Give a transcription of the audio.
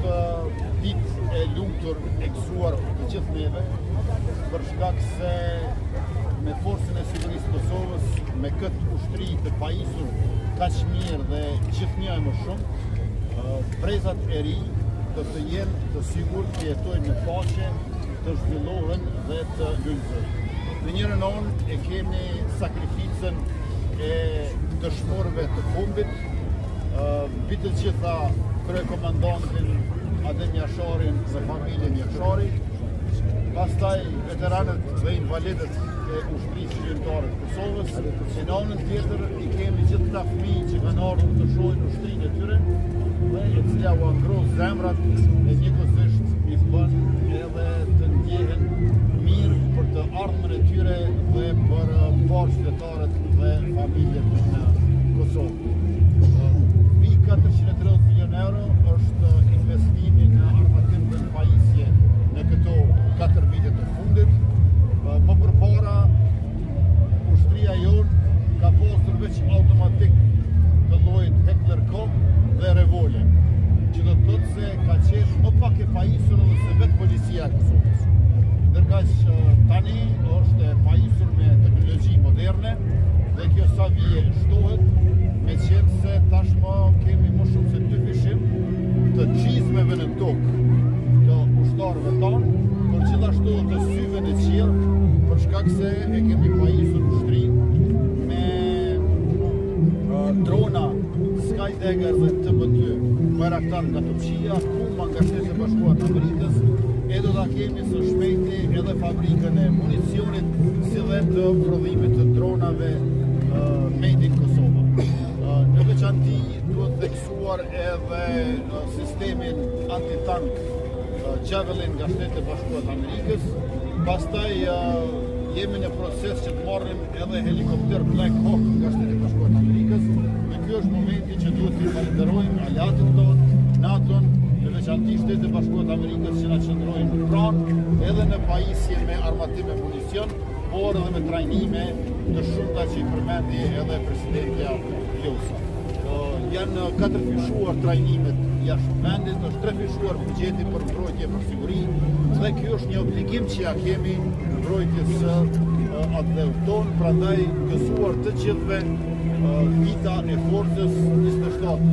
është ditë e lumtur e gëzuar të gjithë neve, për shkak se me forcën e sigurisë të Kosovës, me këtë ushtri të pajisur kaq mirë dhe gjithnjë më shumë, brezat e ri do të jenë të sigurt të jetojnë në paqe, të zhvillohen dhe të lulëzojnë. Në njërën anë e kemi sakrificën e dëshmorëve të fundit, mbi të gjitha kryekomandantin Adem Jasharin dhe familjen Jashari, pastaj veteranët dhe invalidët e ushtrisë shqiptare të Kosovës, e në anën tjetër i kemi gjithë këta fëmijë që kanë ardhur të shohin ushtrinë e tyre, dhe e cila u ngros zemrat e njëkohësisht i bën edhe të ndjehen mirë për të ardhmen e tyre dhe për qytetarët dhe familjet në Kosovë. Mbi 430 milion euro është investimi në armatim dhe në pajisje në këto 4 vite të fundit. Më përpara, ushtria jonë ka pasur veç automatik të llojit Heckler Koch dhe revolje, që do të thotë se ka qenë më pak e pajisur edhe se vetë policia e Kosovës. Ndërkaq tani është e pajisur me teknologji moderne dhe kjo sa vije shtohet, me qenë se tashmë kemi më shumë se 2 fishim të çizmeve në tokë të ushtarëve tanë, por gjithashtu të syve në qiell, për shkak se e kemi pajisur ushtrinë me drona Skydagger dhe TB2, Bayraktar nga Turqia, Puma nga Shtetet e Bashkuara të Amerikës, e do ta kemi së shpejti edhe fabrikën e municionit, si dhe të prodhimit të dronave made in Kosova. Në veçanti duhet theksuar edhe sistemin antitank Javelin nga Shtetet e Bashkuara të Amerikës. Pastaj jemi në proces që të marrim edhe helikopter Black Hawk nga Shtetet e Bashkuara të Amerikës. Dhe ky është momenti që duhet të falenderojmë aleatët tonë, NATO-n, në veçanti Shtetet e Bashkuara të Amerikës që na qëndrojnë pranë edhe në pajisje me armatim e municion, por edhe me trajnime të shumta që i përmendi edhe presidentja Vjosa. Janë 4 fishuar trajnimet jashtë vendit, është 3 fishuar buxheti për mbrojtje për siguri, dhe ky është një obligim që ja kemi mbrojtjes së atëut tonë, prandaj gëzuar të gjithëve vita e forcës 27.